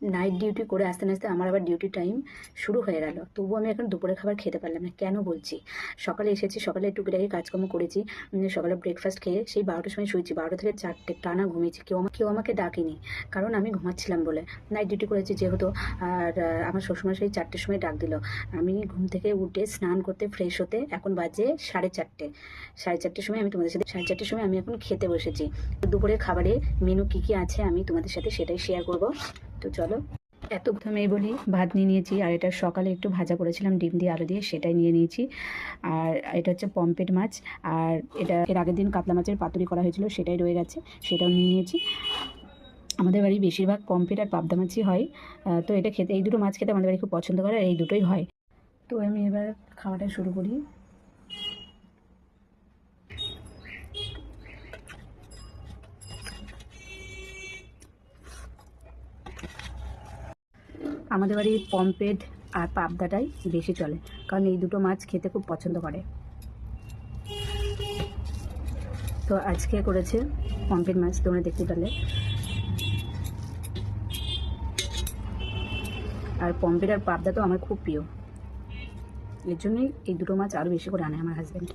Night duty করে আস্তে আস্তে আমার আবার ডিউটি টাইম শুরু হয়ে গেল, তবুও আমি এখন দুপুরের খাবার খেতে পারলাম না। কেন বলছি, সকালে এসেছি, সকালে টুকিটাকি কাজকর্ম করেছি, সকালে ব্রেকফাস্ট খেয়ে সেই 12টার সময় শুয়েছি, 12টা থেকে 4টে টানা ঘুমিয়েছি। কেউ আমাকে ডাকেনি, কারণ আমি ঘুমাচ্ছিলাম বলে। নাইট ডিউটি করেছি যেহেতু। আর আমার শ্বশুরমশাই 4টের সময় ডাক দিল। আমি ঘুম থেকে উঠে স্নান করতে ফ্রেশ হতে এখন বাজে 4:30। 4:30 সময় আমি তোমাদের সাথে 4:30 সময় আমি এখন খেতে বসেছি। দুপুরের খাবারে মেনু কী কী আছে আমি তোমাদের সাথে সেটাই শেয়ার করব। তো চলো। এত প্রথমেই বলি, ভাত নিয়ে নিয়েছি, আর এটা সকালে একটু ভাজা করেছিলাম ডিম দিয়ে আলু দিয়ে, সেটাই নিয়ে নিয়েছি। আর এটা হচ্ছে পমফ্রেট মাছ, আর এটা এর আগের দিন কাতলা মাছের পাতুরি করা হয়েছিল, সেটাই রয়ে গেছে, সেটাও নিয়ে নিয়েছি। আমাদের বাড়ি বেশিরভাগ পমফ্রেট আর পাবদা মাছই হয়। তো এটা খেতে, এই দুটো মাছ খেতে আমাদের বাড়ি খুব পছন্দ করে, আর এই দুটোই হয়। তো আমি এবার খাওয়াটা শুরু করি। আমাদের বাড়ির পমফ্রেট আর পাবদাটাই বেশি চলে, কারণ এই দুটো মাছ খেতে খুব পছন্দ করে। তো আজকে করেছে পমফ্রেট মাছ, তোমরা দেখতে পেলে। আর পমফ্রেট আর পাবদা তো আমার খুব প্রিয়, এর জন্যই এই দুটো মাছ আরও বেশি করে আনে আমার হাজব্যান্ড।